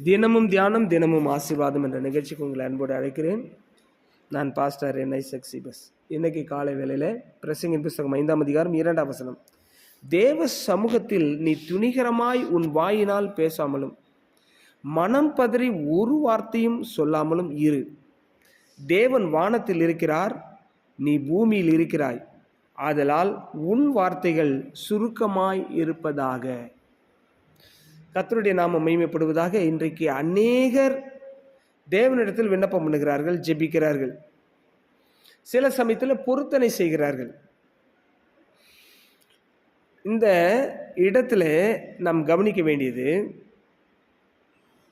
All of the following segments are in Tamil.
தினமும் தியானம் தினமும் ஆசீர்வாதம் என்ற நிகழ்ச்சிக்கு உங்களை அன்போடு அழைக்கிறேன். நான் பாஸ்டர் N.I. சீபஸ். இன்னைக்கு காலை வேளையில் பிரசங்கின் புஸ்தகம் 5ஆம் அதிகாரம் 2ஆம் வசனம். தேவ சமூகத்தில் நீ துணிகரமாய் உன் வாயினால் பேசாமலும் மனம் பதறி ஒரு வார்த்தையும் சொல்லாமலும் இரு. தேவன் வானத்தில் இருக்கிறார், நீ பூமியில் இருக்கிறாய். ஆதலால் உன் வார்த்தைகள் சுருக்கமாய் இருப்பதாக. கர்த்தருடைய நாமம் மகிமைப்படுவதாக. இன்றைக்கு அநேகர் தேவனிடத்தில் விண்ணப்பம் பண்ணுகிறார்கள், ஜெபிக்கிறார்கள், சில சமயத்தில் பொருத்தனை செய்கிறார்கள். இந்த இடத்துல நாம் கவனிக்க வேண்டியது,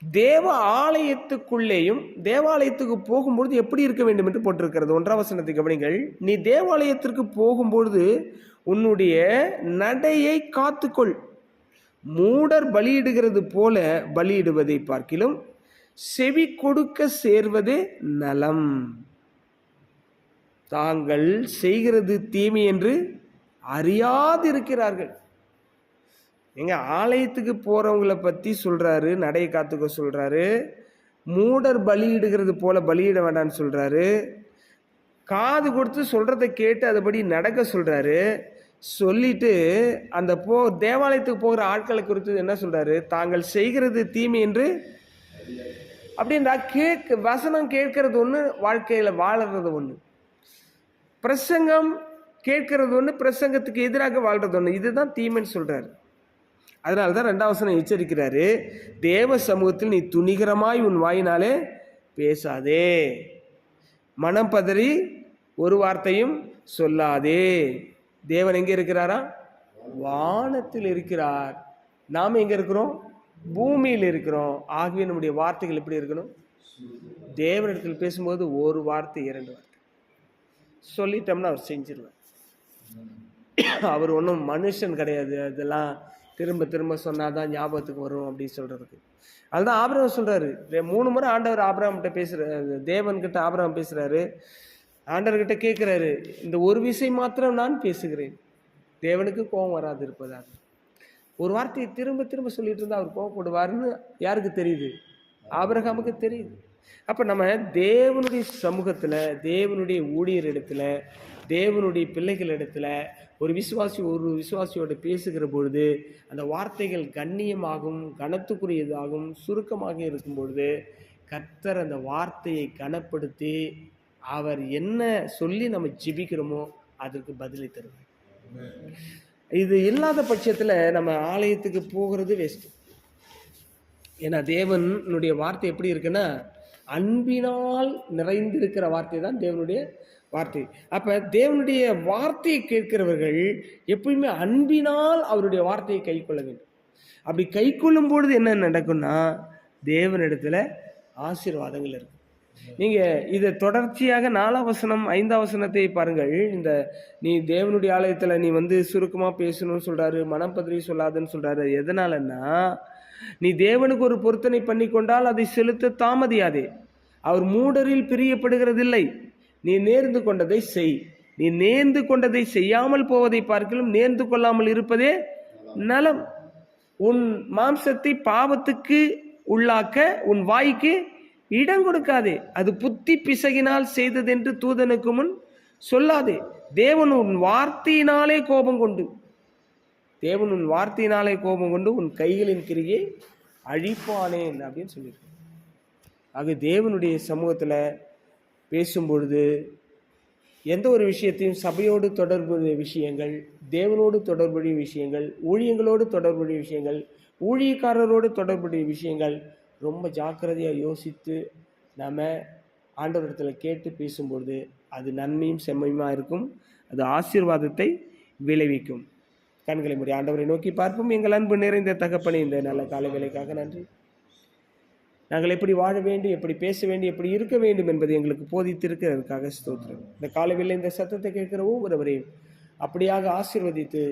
தேவ ஆலயத்துக்குள்ளேயும் தேவாலயத்துக்கு போகும்பொழுது எப்படி இருக்க வேண்டும் என்று போட்டிருக்கிறது. 1ஆம் வசனத்தை கவனிங்கள். நீ தேவாலயத்திற்கு போகும்பொழுது உன்னுடைய நடையை காத்துக்கொள். மூடர் பலியிடுகிறது போல பலியிடுவதை பார்க்கிலும் செவி கொடுக்க சேர்வதே நலம். தாங்கள் செய்கிறது தீமை என்று அறியாதிருக்கிறார்கள். எங்க ஆலயத்துக்கு போறவங்களை பத்தி சொல்றாரு, நடையை காத்துக்க சொல்றாரு. மூடர் பலியிடுகிறது போல பலியிட வேண்டாம்னு சொல்றாரு. காது கொடுத்து சொல்றதை கேட்டு அதுபடி நடக்க சொல்றாரு. சொல்லிட்டு அந்த தேவாலயத்துக்கு போகிற ஆட்களை குறித்து என்ன சொல்றாரு? தாங்கள் செய்கிறது தீமை என்று. அப்படின்றா வசனம் கேட்கறது ஒன்று, வாழ்க்கையில வாழறது ஒன்று. பிரசங்கம் கேட்கறது ஒன்று, பிரசங்கத்துக்கு எதிராக வாழ்றது ஒன்று. இதுதான் தீமைன்னு சொல்றாரு. அதனால்தான் 2ஆம் வசனம் எச்சரிக்கிறாரு, தேவ சமூகத்தில் நீ துணிகரமாய் உன் வாயினாலே பேசாதே, மனம் பதறி ஒரு வார்த்தையும் சொல்லாதே. தேவன் எங்கே இருக்கிறாரா? வானத்தில் இருக்கிறார். நாம் எங்கே இருக்கிறோம்? பூமியில் இருக்கிறோம். ஆகவே நம்முடைய வார்த்தைகள் எப்படி இருக்கணும்? தேவனிடத்தில் பேசும்போது ஒரு வார்த்தை 2 வார்த்தை சொல்லிட்டோம்னா அவர் செஞ்சிருவார். அவர் ஒன்றும் மனுஷன் கிடையாது, அதெல்லாம் திரும்ப திரும்ப சொன்னாதான் ஞாபகத்துக்கு வரும் அப்படின்னு சொல்றதுக்கு. அதுதான் ஆபிரகாம் சொல்றாரு. 3 முறை ஆண்டவர் ஆபிரகாம்கிட்ட பேசுறாரு, தேவன்கிட்ட ஆபிரகாம் பேசுறாரு. ஆண்டவர்கிட்ட கேட்கிறாரு, இந்த ஒரு விஷயம் மாத்திரம் நான் பேசுகிறேன், தேவனுக்கு கோபம் வராது இருப்பதாக. ஒரு வார்த்தையை திரும்ப திரும்ப சொல்லிட்டு இருந்தா அவர் கோபப்படுவாருன்னு யாருக்கு தெரியுது? ஆபிரகாமுக்கு தெரியுது. அப்ப நம்ம தேவனுடைய சமூகத்துல, தேவனுடைய ஊழியர் இடத்துல, தேவனுடைய பிள்ளைகள் இடத்துல ஒரு விசுவாசியோடு பேசுகிற பொழுது அந்த வார்த்தைகள் கண்ணியமாகும், கனத்துக்குரியதாகும், சுருக்கமாக இருக்கும் பொழுது கர்த்தர் அந்த வார்த்தையை கனப்படுத்தி அவர் என்ன சொல்லி நம்ம ஜெபிக்கிறோமோ அதற்கு பதிலை தருவார். இது இல்லாத பட்சத்தில் நம்ம ஆலயத்துக்கு போகிறது வேஸ்ட். ஏன்னா தேவனுடைய வார்த்தை எப்படி இருக்குன்னா, அன்பினால் நிறைந்திருக்கிற வார்த்தை தான் தேவனுடைய வார்த்தை. அப்ப தேவனுடைய வார்த்தையை கேட்கிறவர்கள் எப்பயுமே அன்பினால் அவருடைய வார்த்தையை கை கொள்ள வேண்டும். அப்படி கை கொள்ளும் பொழுது என்ன நடக்கும்னா, தேவனிடத்துல ஆசீர்வாதங்கள் இருக்கும். நீங்க இதை தொடர்ச்சியாக 4ஆம் வசனம் 5ஆம் வசனத்தை பாருங்கள். இந்த நீ தேவனுடைய ஆலயத்துல நீ சுருக்கமா பேசணும்னு சொல்றாரு, மனம் பதறி சொல்லாதுன்னு சொல்றாரு. எதனாலன்னா, நீ தேவனுக்கு ஒரு பொருத்தனை பண்ணி கொண்டால் அதை செலுத்த தாமதியாதே. அவர் மூடரில் பிரியப்படுகிறதில்லை. நீ நேர்ந்து கொண்டதை செய். நீ நேர்ந்து கொண்டதை செய்யாமல் போவதை பார்க்கலும் நேர்ந்து கொள்ளாமல் இருப்பதே நலம். உன் மாம்சத்தை பாவத்துக்கு உள்ளாக்க உன் வாய்க்கு இடம் கொடுக்காதே. அது புத்தி பிசகினால் செய்ததென்று தூதனுக்கு முன் சொல்லாதே. தேவன் உன் வார்த்தையினாலே கோபம் கொண்டு உன் கைகளின் கிரியை அழிப்பானேன் அப்படின்னு சொல்லியிருக்க. ஆக தேவனுடைய சமூகத்துல பேசும்பொழுது எந்த ஒரு விஷயத்தையும் சபையோடு தொடர்புடைய விஷயங்கள், தேவனோடு தொடர்புடைய விஷயங்கள், ஊழியங்களோடு தொடர்புடைய விஷயங்கள், ஊழியக்காரரோடு தொடர்புடைய விஷயங்கள் ரொம்ப ஜாக்கிரதையாக யோசித்து நாம் ஆண்டவரிடத்தில் கேட்டு பேசும்பொழுது அது நன்மையும் செம்மையுமாக இருக்கும். அது ஆசீர்வாதத்தை விளைவிக்கும். கண்களை மூடி ஆண்டவரை நோக்கி பார்ப்போம். எங்கள் அன்பு நிறைந்த தகப்பனே, இந்த நல்ல காலை வேளைக்காக நன்றி. நாங்கள் எப்படி வாழ வேண்டும், எப்படி பேச வேண்டும், எப்படி இருக்க வேண்டும் என்பதை எங்களுக்கு போதித்திருக்கிறதுக்காக ஸ்தோத்திரம். இந்த காலையில் இந்த சத்தத்தை கேட்கிற ஒவ்வொருவரையும் அப்படியாக ஆசீர்வதித்து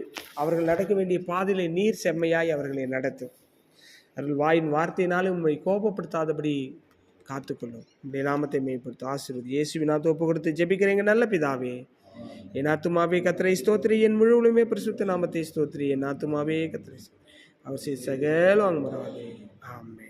அவர்கள் நடக்க வேண்டிய பாதையிலே நீர் செம்மையாய் அவர்களை நடத்தும். அவர்கள் வாயின் வார்த்தையினாலும் உண்மை கோபப்படுத்தாதபடி காத்துக்கொள்ளும். உடைய நாமத்தை மேம்படுத்தும். ஆசீர்வதி. இயேசுவின் நாமத்தை ஒப்பு கொடுத்து ஜெபிக்கிறேங்க நல்ல பிதாவே. என் ஆத்துமாவே கர்த்தரை ஸ்தோத்திரி, என் முழுவதுமே பரிசுத்த நாமத்தை ஸ்தோத்திரி. என் ஆத்துமாவே கர்த்தரை அவர் சகல வாங்க மறவாதே. ஆமென்.